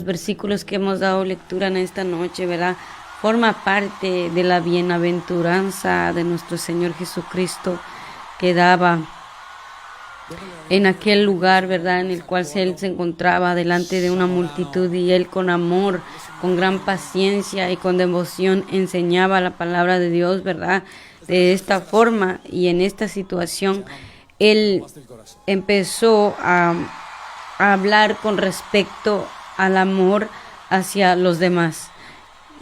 Versículos que hemos dado lectura en esta noche, ¿verdad? Forma parte de la bienaventuranza de nuestro Señor Jesucristo que daba en aquel lugar, ¿verdad? En el cual Él se encontraba delante de una multitud y Él con amor, con gran paciencia y con devoción enseñaba la palabra de Dios, ¿verdad? De esta forma y en esta situación Él empezó a hablar con respecto al amor hacia los demás.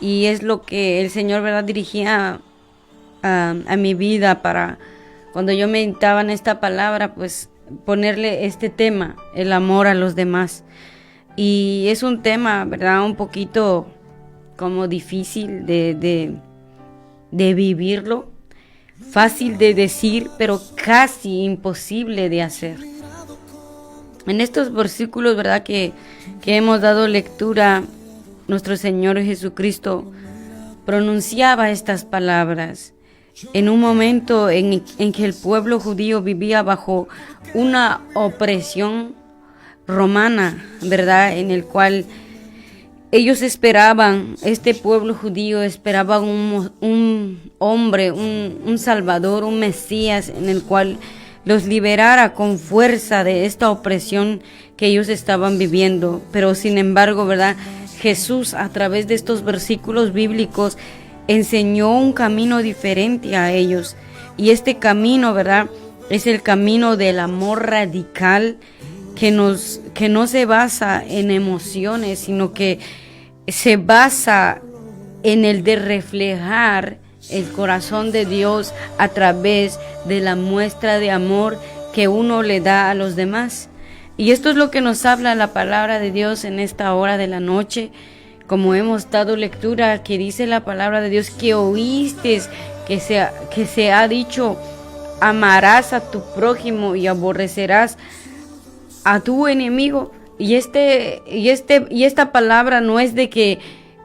Y es lo que el Señor, ¿verdad?, dirigía a mi vida para cuando yo meditaba en esta palabra, pues ponerle este tema, el amor a los demás. Y es un tema, ¿verdad?, un poquito como difícil de vivirlo, fácil de decir, pero casi imposible de hacer. En estos versículos, ¿verdad?, que hemos dado lectura, nuestro Señor Jesucristo pronunciaba estas palabras en un momento en que el pueblo judío vivía bajo una opresión romana, ¿verdad?, en el cual ellos esperaban, este pueblo judío esperaba un hombre, un salvador, un Mesías en el cual los liberara con fuerza de esta opresión que ellos estaban viviendo. Pero sin embargo, ¿verdad?, Jesús a través de estos versículos bíblicos enseñó un camino diferente a ellos. Y este camino, ¿verdad?, es el camino del amor radical que no se basa en emociones, sino que se basa en el de reflejar el corazón de Dios a través de la muestra de amor que uno le da a los demás. Y esto es lo que nos habla la palabra de Dios en esta hora de la noche, como hemos dado lectura, que dice la palabra de Dios que oíste que se ha dicho: amarás a tu prójimo y aborrecerás a tu enemigo. Y esta palabra no es de que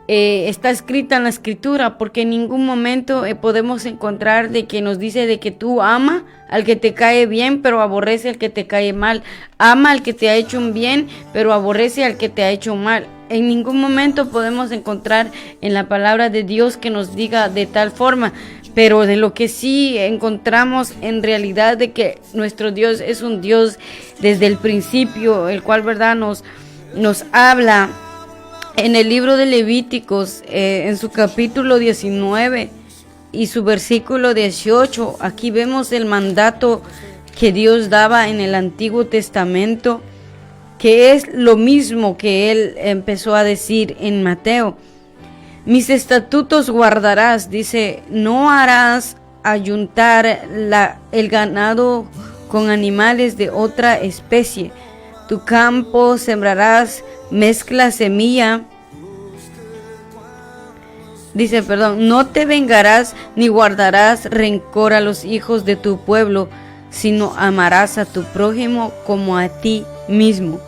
está escrita en la escritura, porque en ningún momento podemos encontrar de que nos dice de que tú ama al que te cae bien, pero aborrece al que te cae mal. Ama al que te ha hecho un bien, pero aborrece al que te ha hecho mal. En ningún momento podemos encontrar en la palabra de Dios que nos diga de tal forma, pero de lo que sí encontramos en realidad de que nuestro Dios es un Dios desde el principio, el cual, ¿verdad?, nos habla en el libro de Levíticos, en su capítulo 19 y su versículo 18. Aquí vemos el mandato que Dios daba en el Antiguo Testamento, que es lo mismo que Él empezó a decir en Mateo. Mis estatutos guardarás, dice, no harás ayuntar el ganado con animales de otra especie. Tu campo sembrarás mezcla semilla. Dice, no te vengarás ni guardarás rencor a los hijos de tu pueblo, sino amarás a tu prójimo como a ti mismo.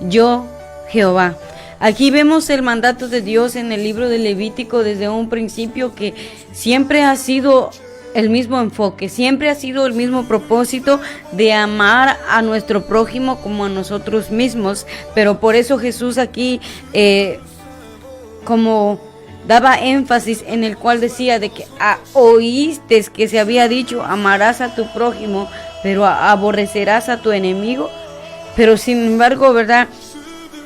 Yo, Jehová. Aquí vemos el mandato de Dios en el libro de Levítico desde un principio, que siempre ha sido el mismo enfoque, siempre ha sido el mismo propósito de amar a nuestro prójimo como a nosotros mismos. Pero por eso Jesús aquí como daba énfasis en el cual decía de que oíste que se había dicho: amarás a tu prójimo, pero aborrecerás a tu enemigo. Pero sin embargo, ¿verdad?,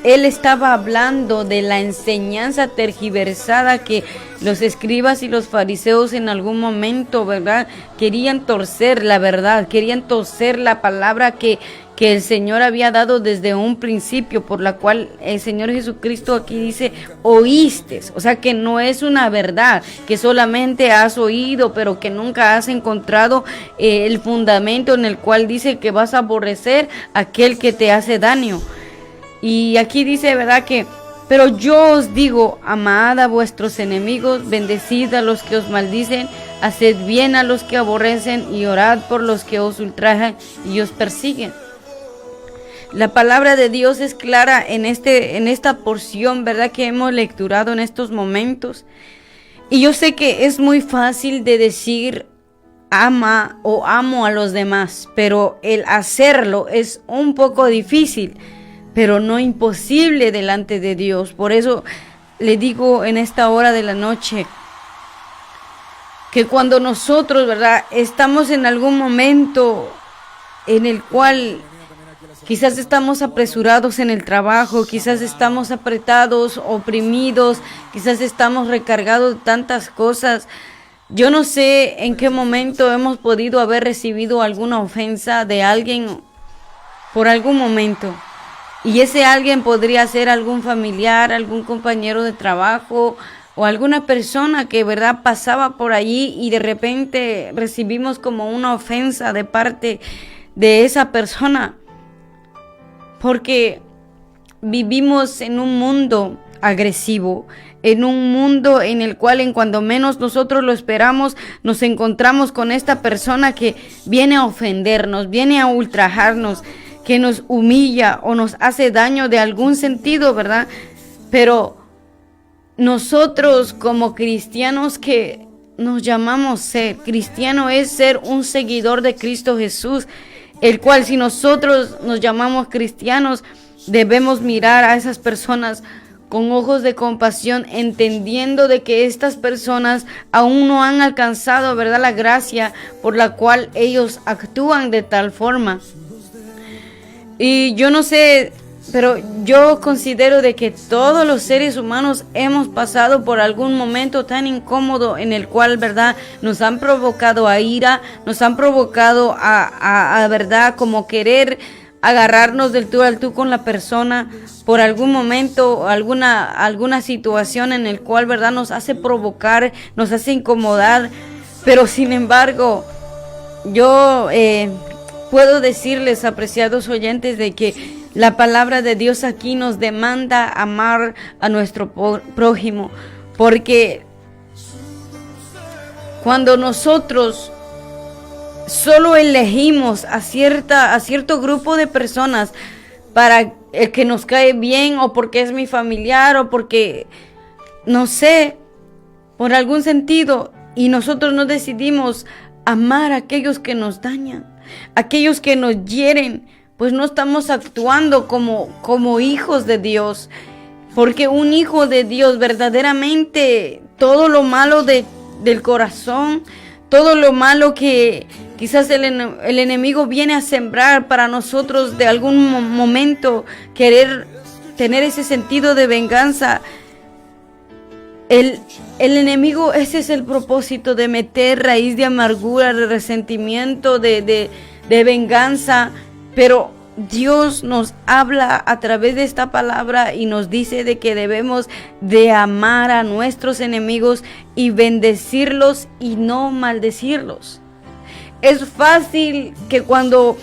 Él estaba hablando de la enseñanza tergiversada que los escribas y los fariseos en algún momento, ¿verdad?, querían torcer la verdad, querían torcer la palabra que el Señor había dado desde un principio, por la cual el Señor Jesucristo aquí dice: oíste. O sea, que no es una verdad que solamente has oído, pero que nunca has encontrado el fundamento en el cual dice que vas a aborrecer a aquel que te hace daño. Y aquí dice, ¿verdad?, que pero yo os digo: amad a vuestros enemigos, bendecid a los que os maldicen, haced bien a los que aborrecen y orad por los que os ultrajan y os persiguen. La palabra de Dios es clara en esta porción, ¿verdad?, que hemos lecturado en estos momentos. Y yo sé que es muy fácil de decir ama o amo a los demás, pero el hacerlo es un poco difícil. pero no imposible delante de Dios. Por eso le digo en esta hora de la noche, que cuando nosotros, ¿verdad?, estamos en algún momento en el cual quizás estamos apresurados en el trabajo, quizás estamos apretados, oprimidos, quizás estamos recargados de tantas cosas. Yo no sé en qué momento hemos podido haber recibido alguna ofensa de alguien por algún momento. Y ese alguien podría ser algún familiar, algún compañero de trabajo o alguna persona que, ¿verdad?, pasaba por allí y de repente recibimos como una ofensa de parte de esa persona. Porque vivimos en un mundo agresivo, en un mundo en el cual en cuando menos nosotros lo esperamos, nos encontramos con esta persona que viene a ofendernos, viene a ultrajarnos, que nos humilla o nos hace daño de algún sentido, ¿verdad? Pero nosotros como cristianos que nos llamamos ser, cristiano es ser un seguidor de Cristo Jesús, el cual si nosotros nos llamamos cristianos, debemos mirar a esas personas con ojos de compasión, entendiendo de que estas personas aún no han alcanzado, ¿verdad?, la gracia por la cual ellos actúan de tal forma. Y yo no sé, pero yo considero de que todos los seres humanos hemos pasado por algún momento tan incómodo en el cual, ¿verdad?, nos han provocado a ira, nos han provocado a ¿verdad?, como querer agarrarnos del tú al tú con la persona por algún momento, alguna situación en el cual, ¿verdad?, nos hace provocar, nos hace incomodar. Pero sin embargo, yo puedo decirles, apreciados oyentes, de que la palabra de Dios aquí nos demanda amar a nuestro prójimo, porque cuando nosotros solo elegimos a cierto grupo de personas para el que nos cae bien, o porque es mi familiar, o porque, no sé, por algún sentido, y nosotros no decidimos amar a aquellos que nos dañan, aquellos que nos hieren, pues no estamos actuando como hijos de Dios. Porque un hijo de Dios verdaderamente, todo lo malo del corazón, todo lo malo que quizás el enemigo viene a sembrar para nosotros de algún momento, querer tener ese sentido de venganza. El enemigo, ese es el propósito, de meter raíz de amargura, de resentimiento, de venganza. Pero Dios nos habla a través de esta palabra y nos dice de que debemos de amar a nuestros enemigos y bendecirlos y no maldecirlos. Es fácil que cuando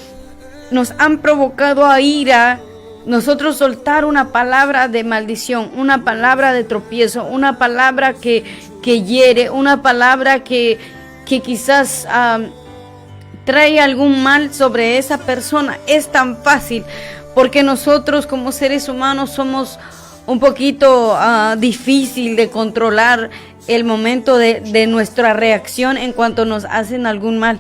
nos han provocado a ira, nosotros soltar una palabra de maldición, una palabra de tropiezo, una palabra que hiere, una palabra que quizás trae algún mal sobre esa persona. Es tan fácil porque nosotros como seres humanos somos un poquito difícil de controlar el momento de nuestra reacción en cuanto nos hacen algún mal.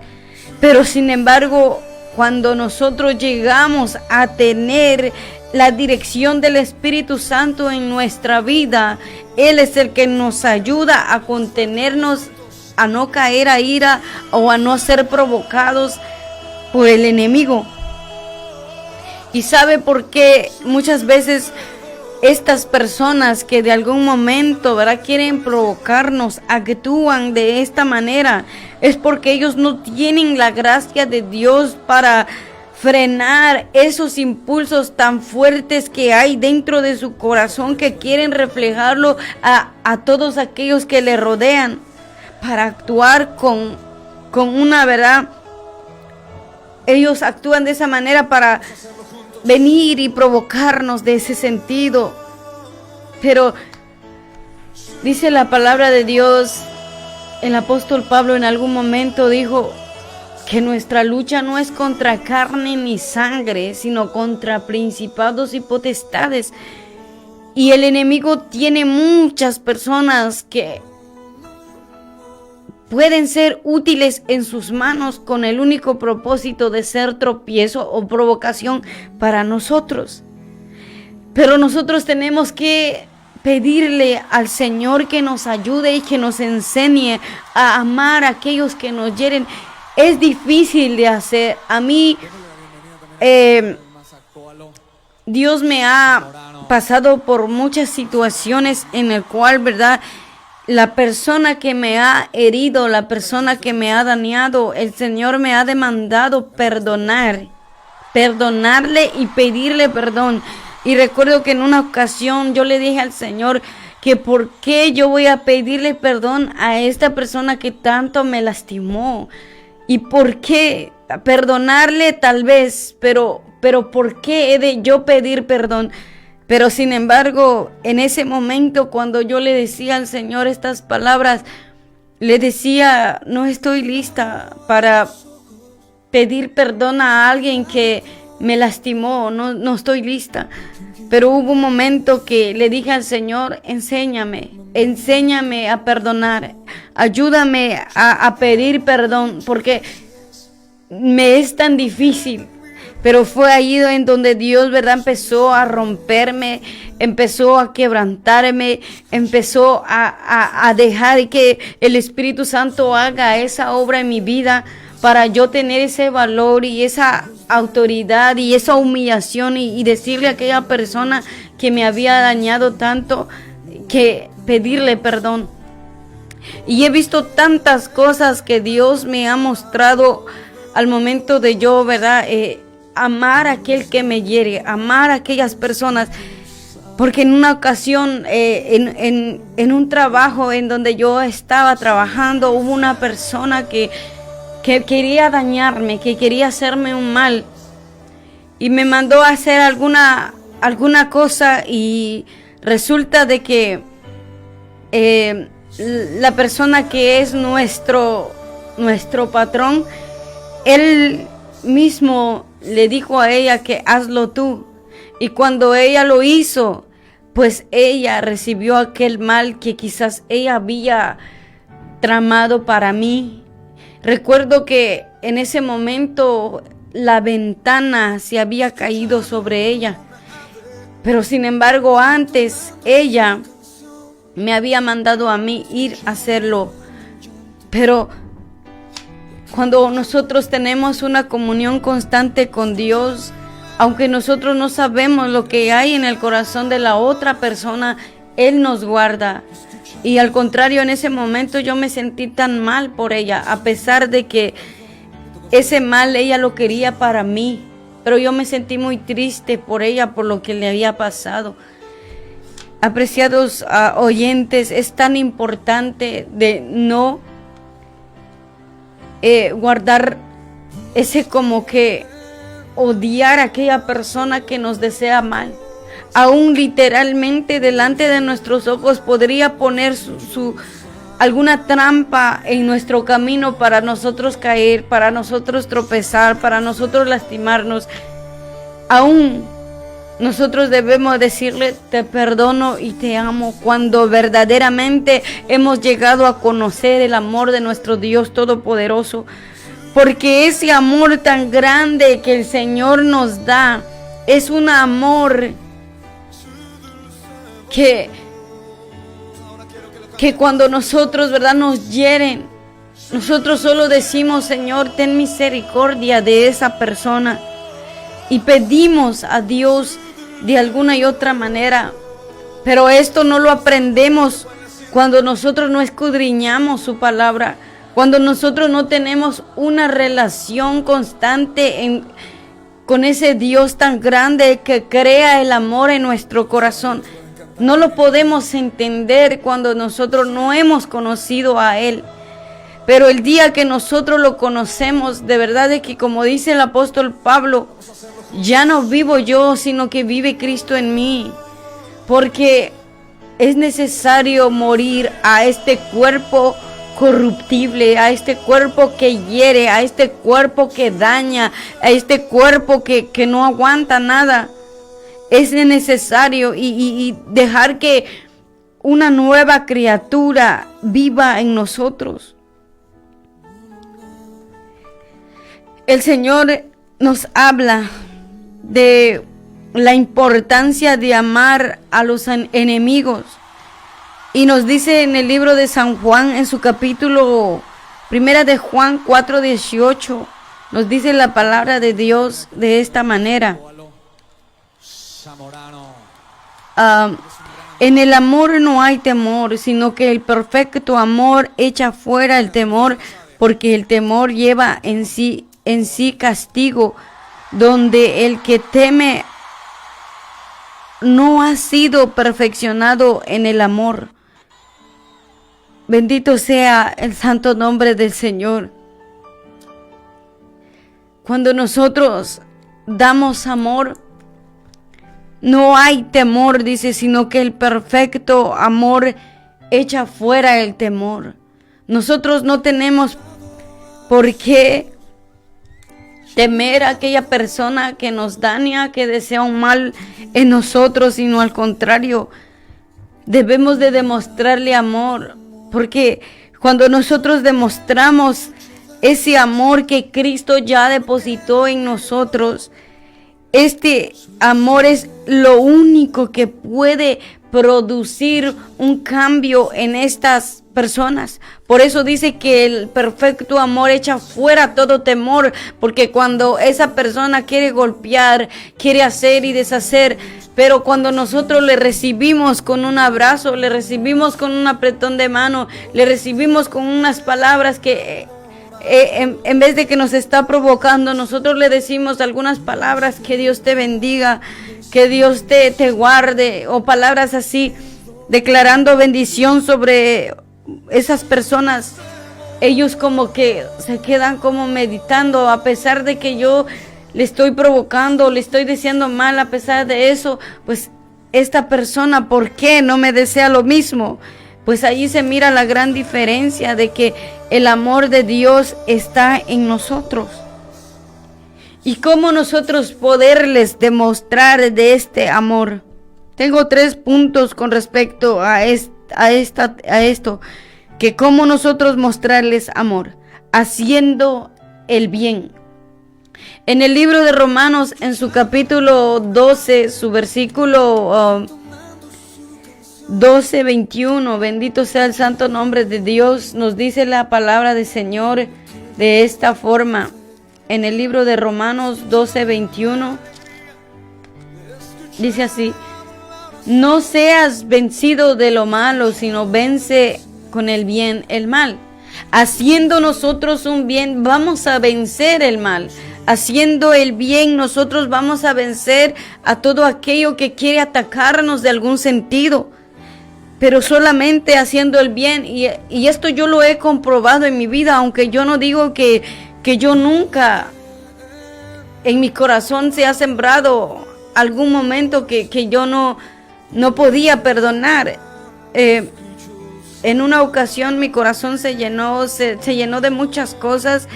Pero sin embargo, cuando nosotros llegamos a tener la dirección del Espíritu Santo en nuestra vida, Él es el que nos ayuda a contenernos, a no caer a ira o a no ser provocados por el enemigo. Y sabe por qué muchas veces estas personas que de algún momento, ¿verdad?, quieren provocarnos, actúan de esta manera. Es porque ellos no tienen la gracia de Dios para frenar esos impulsos tan fuertes que hay dentro de su corazón, que quieren reflejarlo a todos aquellos que le rodean, para actuar con una verdad. Ellos actúan de esa manera para venir y provocarnos de ese sentido. Pero dice la palabra de Dios, el apóstol Pablo en algún momento dijo que nuestra lucha no es contra carne ni sangre, sino contra principados y potestades. Y el enemigo tiene muchas personas que pueden ser útiles en sus manos con el único propósito de ser tropiezo o provocación para nosotros. Pero nosotros tenemos que pedirle al Señor que nos ayude y que nos enseñe a amar a aquellos que nos hieren. Es difícil de hacer. A mí, Dios me ha pasado por muchas situaciones en el cual, ¿verdad?, la persona que me ha herido, la persona que me ha dañado, el Señor me ha demandado perdonarle y pedirle perdón. Y recuerdo que en una ocasión yo le dije al Señor que por qué yo voy a pedirle perdón a esta persona que tanto me lastimó. Y por qué perdonarle tal vez, pero por qué he de yo pedir perdón. Pero sin embargo, en ese momento cuando yo le decía al Señor estas palabras, le decía, no estoy lista para pedir perdón a alguien que me lastimó, no estoy lista. Pero hubo un momento que le dije al Señor, enséñame a perdonar, ayúdame a pedir perdón, porque me es tan difícil. Pero fue ahí en donde Dios, ¿verdad?, empezó a romperme, empezó a quebrantarme, empezó a dejar que el Espíritu Santo haga esa obra en mi vida para yo tener ese valor y esa autoridad y esa humillación y decirle a aquella persona que me había dañado tanto, que pedirle perdón. Y he visto tantas cosas que Dios me ha mostrado al momento de yo, ¿verdad?, amar a aquel que me hiere, amar a aquellas personas. Porque en una ocasión, en un trabajo en donde yo estaba trabajando, hubo una persona que quería dañarme, que quería hacerme un mal. Y me mandó a hacer alguna cosa, y resulta de que la persona que es nuestro patrón, él mismo le dijo a ella que hazlo tú. Y cuando ella lo hizo, pues ella recibió aquel mal que quizás ella había tramado para mí. Recuerdo que en ese momento la ventana se había caído sobre ella. Pero sin embargo, antes ella me había mandado a mí ir a hacerlo. Pero cuando nosotros tenemos una comunión constante con Dios, aunque nosotros no sabemos lo que hay en el corazón de la otra persona, Él nos guarda. Y al contrario, en ese momento yo me sentí tan mal por ella, a pesar de que ese mal ella lo quería para mí. Pero yo me sentí muy triste por ella, por lo que le había pasado. Apreciados oyentes, es tan importante de no guardar ese como que odiar a aquella persona que nos desea mal. Aún literalmente delante de nuestros ojos podría poner alguna trampa en nuestro camino para nosotros caer, para nosotros tropezar, para nosotros lastimarnos. Aún nosotros debemos decirle te perdono y te amo cuando verdaderamente hemos llegado a conocer el amor de nuestro Dios Todopoderoso. Porque ese amor tan grande que el Señor nos da es un amor que cuando nosotros, ¿verdad?, nos hieren, nosotros solo decimos, Señor, ten misericordia de esa persona. Y pedimos a Dios de alguna y otra manera. Pero esto no lo aprendemos cuando nosotros no escudriñamos su palabra. Cuando nosotros no tenemos una relación constante con ese Dios tan grande que crea el amor en nuestro corazón. No lo podemos entender cuando nosotros no hemos conocido a Él. Pero el día que nosotros lo conocemos, de verdad es que, como dice el apóstol Pablo, ya no vivo yo, sino que vive Cristo en mí. Porque es necesario morir a este cuerpo corruptible, a este cuerpo que hiere, a este cuerpo que daña, a este cuerpo que no aguanta nada. Es necesario y dejar que una nueva criatura viva en nosotros. El Señor nos habla de la importancia de amar a los enemigos. Y nos dice en el libro de San Juan, en su capítulo 1 de Juan 4:18, nos dice la palabra de Dios de esta manera. En el amor no hay temor, sino que el perfecto amor echa fuera el temor, porque el temor lleva en sí castigo, donde el que teme no ha sido perfeccionado en el amor. Bendito sea el santo nombre del Señor. Cuando nosotros damos amor, no hay temor, dice, sino que el perfecto amor echa fuera el temor. Nosotros no tenemos por qué temer a aquella persona que nos daña, que desea un mal en nosotros, sino al contrario, debemos de demostrarle amor, porque cuando nosotros demostramos ese amor que Cristo ya depositó en nosotros, este amor es lo único que puede producir un cambio en estas personas. Por eso dice que el perfecto amor echa fuera todo temor, porque cuando esa persona quiere golpear, quiere hacer y deshacer, pero cuando nosotros le recibimos con un abrazo, le recibimos con un apretón de mano, le recibimos con unas palabras que en vez de que nos está provocando, nosotros le decimos algunas palabras: que Dios te bendiga, que Dios te guarde, o palabras así, declarando bendición sobre esas personas. Ellos como que se quedan como meditando, a pesar de que yo le estoy provocando, le estoy diciendo mal. A pesar de eso, pues esta persona, ¿por qué no me desea lo mismo? Pues allí se mira la gran diferencia de que el amor de Dios está en nosotros. ¿Y cómo nosotros poderles demostrar de este amor? Tengo 3 puntos con respecto a esto, que cómo nosotros mostrarles amor: haciendo el bien. En el libro de Romanos, en su capítulo 12, su versículo 12:21, bendito sea el santo nombre de Dios, nos dice la palabra del Señor de esta forma. En el libro de Romanos 12:21 dice así: no seas vencido de lo malo, sino vence con el bien el mal. Haciendo nosotros un bien, vamos a vencer el mal. Haciendo el bien, nosotros vamos a vencer a todo aquello que quiere atacarnos de algún sentido. Pero solamente haciendo el bien, y esto yo lo he comprobado en mi vida, aunque yo no digo que yo nunca en mi corazón se ha sembrado algún momento que yo no podía perdonar. En una ocasión mi corazón se llenó de muchas cosas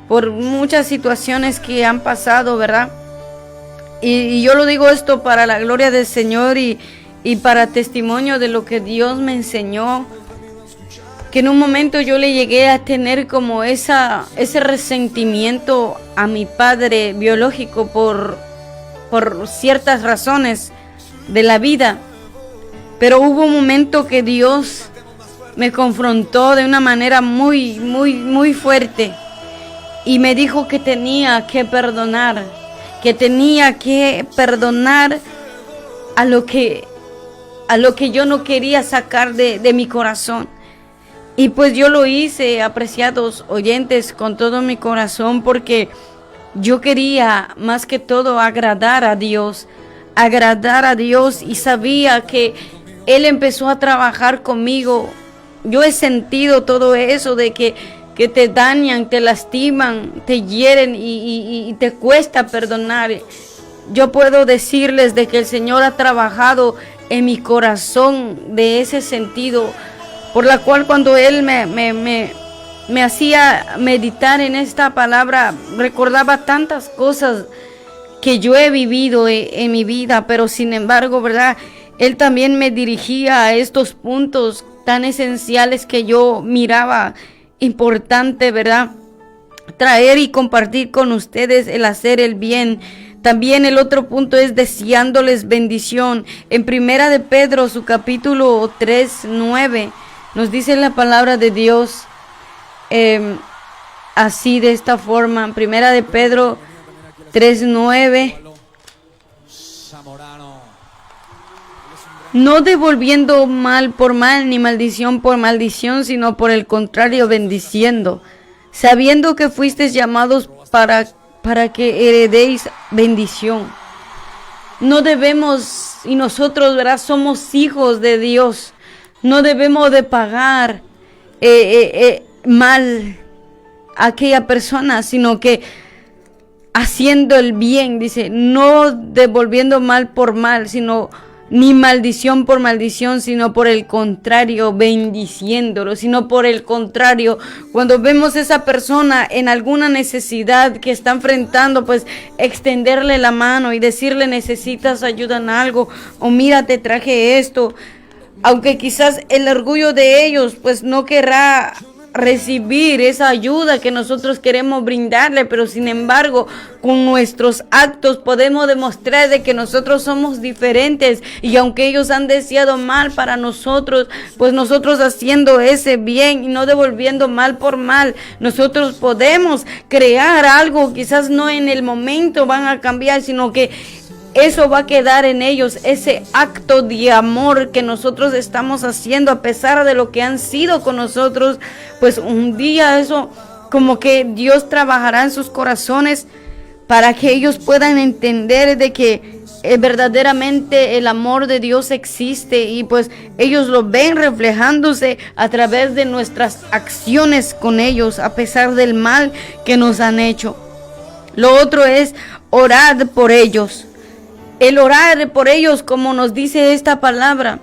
por muchas situaciones que han pasado, ¿verdad? Y yo lo digo esto para la gloria del Señor y para testimonio de lo que Dios me enseñó, que en un momento yo le llegué a tener como ese resentimiento a mi padre biológico por ciertas razones de la vida. Pero hubo un momento que Dios me confrontó de una manera muy, muy, muy fuerte y me dijo que tenía que perdonar a lo que yo no quería sacar de mi corazón. Y pues yo lo hice, apreciados oyentes, con todo mi corazón, porque yo quería más que todo agradar a Dios, y sabía que Él empezó a trabajar conmigo. Yo he sentido todo eso de que te dañan, te lastiman, te hieren y te cuesta perdonar. Yo puedo decirles de que el Señor ha trabajado en mi corazón de ese sentido, por la cual cuando Él me hacía meditar en esta palabra, recordaba tantas cosas que yo he vivido en mi vida, pero sin embargo, ¿verdad? Él también me dirigía a estos puntos tan esenciales que yo miraba importante, ¿verdad? Traer y compartir con ustedes el hacer el bien. También el otro punto es deseándoles bendición. En Primera de Pedro, su capítulo 3:9, nos dice la palabra de Dios así, de esta forma. Primera de Pedro 3:9. No devolviendo mal por mal, ni maldición por maldición, sino por el contrario, bendiciendo, sabiendo que fuisteis llamados para que heredéis bendición. No debemos, y nosotros, ¿verdad?, somos hijos de Dios. No debemos de pagar mal a aquella persona, sino que haciendo el bien, dice, no devolviendo mal por mal, sino ni maldición por maldición, sino por el contrario, bendiciéndolo, sino por el contrario, cuando vemos a esa persona en alguna necesidad que está enfrentando, pues extenderle la mano y decirle, necesitas ayuda en algo, o mira, te traje esto, aunque quizás el orgullo de ellos pues no querrá recibir esa ayuda que nosotros queremos brindarle, pero sin embargo con nuestros actos podemos demostrar de que nosotros somos diferentes, y aunque ellos han deseado mal para nosotros, pues nosotros haciendo ese bien y no devolviendo mal por mal, nosotros podemos crear algo. Quizás no en el momento van a cambiar, sino que eso va a quedar en ellos, ese acto de amor que nosotros estamos haciendo a pesar de lo que han sido con nosotros. Pues un día eso, como que Dios trabajará en sus corazones para que ellos puedan entender de que verdaderamente el amor de Dios existe, y pues ellos lo ven reflejándose a través de nuestras acciones con ellos, a pesar del mal que nos han hecho. Lo otro es orar por ellos. El orar por ellos, como nos dice esta palabra.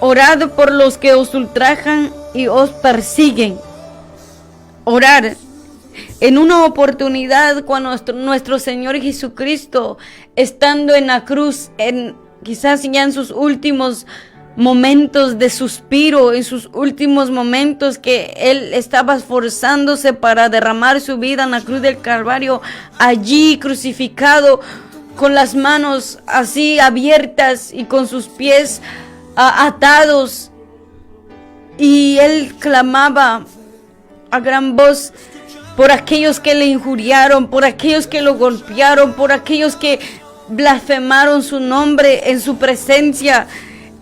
Orad por los que os ultrajan y os persiguen. Orar. En una oportunidad, cuando nuestro Señor Jesucristo, estando en la cruz, quizás ya en sus últimos momentos de suspiro, en sus últimos momentos que Él estaba esforzándose para derramar su vida en la cruz del Calvario, allí crucificado, con las manos así abiertas y con sus pies atados, y Él clamaba a gran voz por aquellos que le injuriaron, por aquellos que lo golpearon, por aquellos que blasfemaron su nombre en su presencia.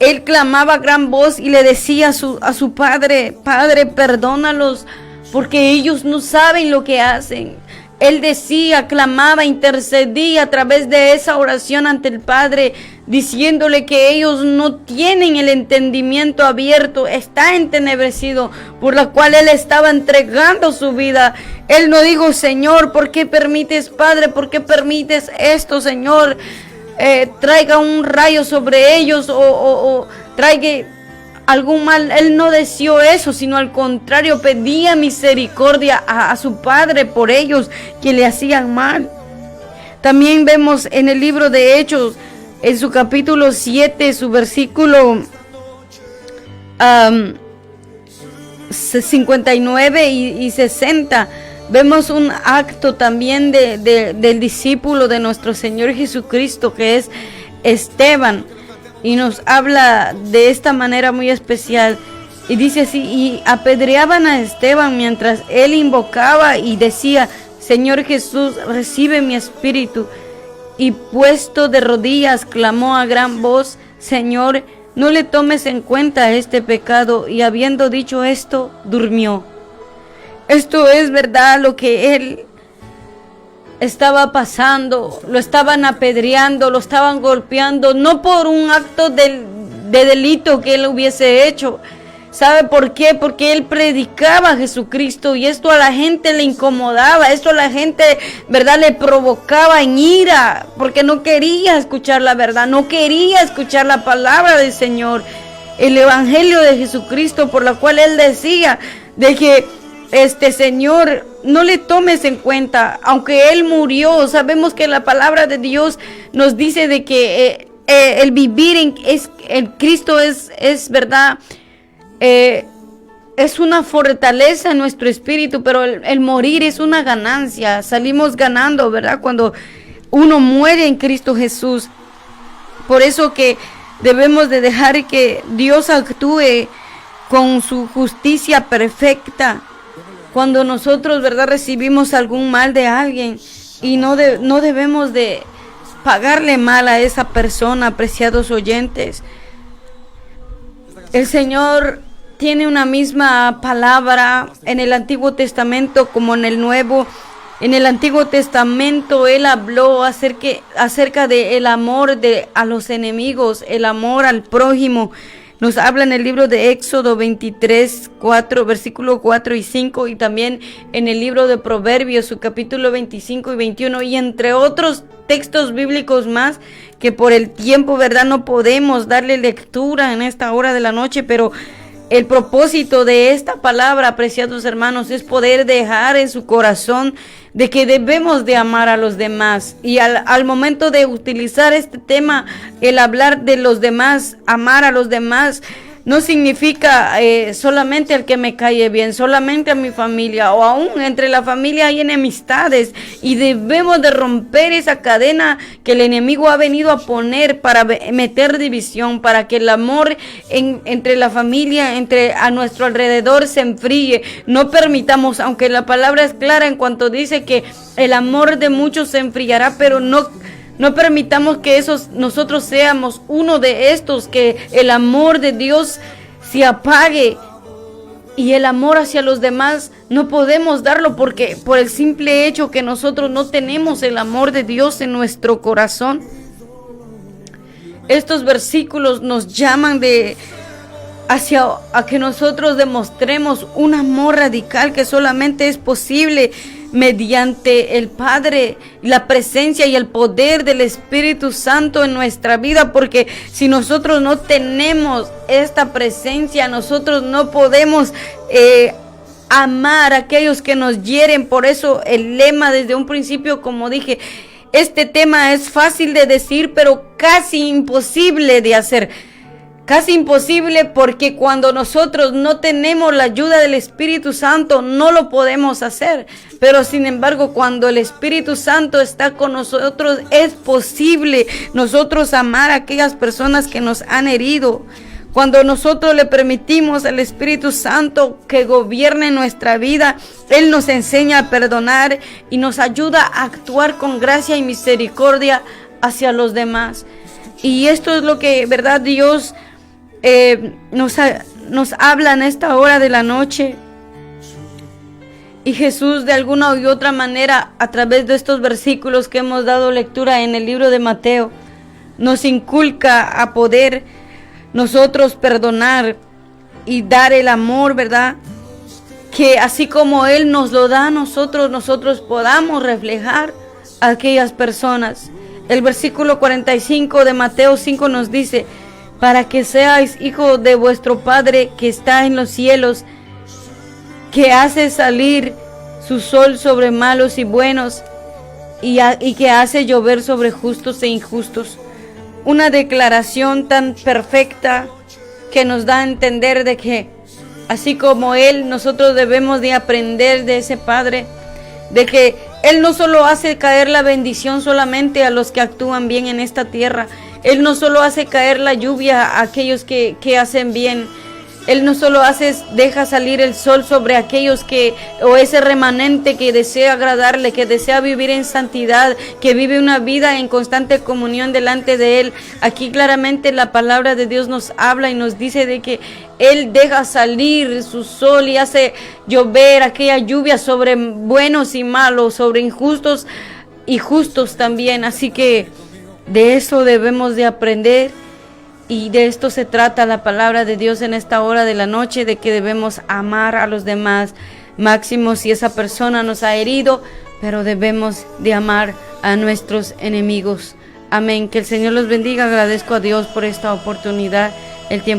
Él clamaba a gran voz y le decía a su Padre, Padre, perdónalos, porque ellos no saben lo que hacen. Él decía, clamaba, intercedía a través de esa oración ante el Padre, diciéndole que ellos no tienen el entendimiento abierto, está entenebrecido, por la cual Él estaba entregando su vida. Él no dijo, Señor, ¿por qué permites, Padre? ¿Por qué permites esto, Señor? Traiga un rayo sobre ellos o traiga algún mal. Él no deseó eso, sino al contrario, pedía misericordia a su Padre por ellos que le hacían mal. También vemos en el libro de Hechos, en su capítulo 7, su versículo 59 y 60, vemos un acto también del discípulo de nuestro Señor Jesucristo, que es Esteban, y nos habla de esta manera muy especial, y dice así: y apedreaban a Esteban mientras él invocaba y decía, Señor Jesús, recibe mi espíritu, y puesto de rodillas clamó a gran voz, Señor, no le tomes en cuenta este pecado, y habiendo dicho esto, durmió. Esto es verdad lo que él estaba pasando, lo estaban apedreando, lo estaban golpeando, no por un acto de delito que él hubiese hecho. ¿Sabe por qué? Porque él predicaba a Jesucristo, y esto a la gente le incomodaba, esto a la gente, ¿verdad?, le provocaba en ira, porque no quería escuchar la verdad, no quería escuchar la palabra del Señor, el evangelio de Jesucristo, por la cual él decía de que Señor, no le tomes en cuenta, aunque Él murió. Sabemos que la palabra de Dios nos dice de que el vivir en Cristo es verdad, es una fortaleza en nuestro espíritu, pero el morir es una ganancia. Salimos ganando, ¿verdad? Cuando uno muere en Cristo Jesús. Por eso que debemos de dejar que Dios actúe con su justicia perfecta. Cuando nosotros, ¿verdad?, recibimos algún mal de alguien, y no debemos de pagarle mal a esa persona, apreciados oyentes. El Señor tiene una misma palabra en el Antiguo Testamento como en el Nuevo. En el Antiguo Testamento Él habló acerca de el amor a los enemigos, el amor al prójimo. Nos habla en el libro de Éxodo 23, 4, versículo 4 y 5, y también en el libro de Proverbios, su capítulo 25 y 21, y entre otros textos bíblicos más, que por el tiempo, ¿verdad?, no podemos darle lectura en esta hora de la noche, pero el propósito de esta palabra, apreciados hermanos, es poder dejar en su corazón de que debemos de amar a los demás. Y al momento de utilizar este tema, el hablar de los demás, amar a los demás, no significa solamente al que me cae bien, solamente a mi familia, o aún entre la familia hay enemistades, y debemos de romper esa cadena que el enemigo ha venido a poner para meter división, para que el amor entre la familia, a nuestro alrededor se enfríe. No permitamos, aunque la palabra es clara en cuanto dice que el amor de muchos se enfriará, pero no permitamos que nosotros seamos uno de estos, que el amor de Dios se apague. Y el amor hacia los demás no podemos darlo porque por el simple hecho que nosotros no tenemos el amor de Dios en nuestro corazón. Estos versículos nos llaman a que nosotros demostremos un amor radical que solamente es posible mediante el Padre, la presencia y el poder del Espíritu Santo en nuestra vida, porque si nosotros no tenemos esta presencia, nosotros no podemos amar a aquellos que nos hieren. Por eso el lema desde un principio, como dije, este tema es fácil de decir, pero casi imposible de hacer. Casi imposible, porque cuando nosotros no tenemos la ayuda del Espíritu Santo no lo podemos hacer. Pero sin embargo, cuando el Espíritu Santo está con nosotros, es posible nosotros amar a aquellas personas que nos han herido. Cuando nosotros le permitimos al Espíritu Santo que gobierne nuestra vida, Él nos enseña a perdonar y nos ayuda a actuar con gracia y misericordia hacia los demás. Y esto es lo que, ¿verdad?, Dios nos habla en esta hora de la noche. Y Jesús, de alguna u otra manera, a través de estos versículos que hemos dado lectura en el libro de Mateo, nos inculca a poder nosotros perdonar y dar el amor, ¿verdad?, que así como Él nos lo da a nosotros podamos reflejar a aquellas personas. El versículo 45 de Mateo 5 nos dice: para que seáis hijos de vuestro Padre que está en los cielos, que hace salir su sol sobre malos y buenos, y que hace llover sobre justos e injustos. Una declaración tan perfecta que nos da a entender de que así como Él, nosotros debemos de aprender de ese Padre, de que Él no solo hace caer la bendición solamente a los que actúan bien en esta tierra. Él no solo hace caer la lluvia a aquellos que hacen bien. Él no solo deja salir el sol sobre aquellos o ese remanente que desea agradarle, que desea vivir en santidad, que vive una vida en constante comunión delante de Él. Aquí claramente la palabra de Dios nos habla y nos dice de que Él deja salir su sol y hace llover aquella lluvia sobre buenos y malos, sobre injustos y justos también. Así que de eso debemos de aprender, y de esto se trata la palabra de Dios en esta hora de la noche, de que debemos amar a los demás, máximo si esa persona nos ha herido, pero debemos de amar a nuestros enemigos. Amén. Que el Señor los bendiga. Agradezco a Dios por esta oportunidad. El tiempo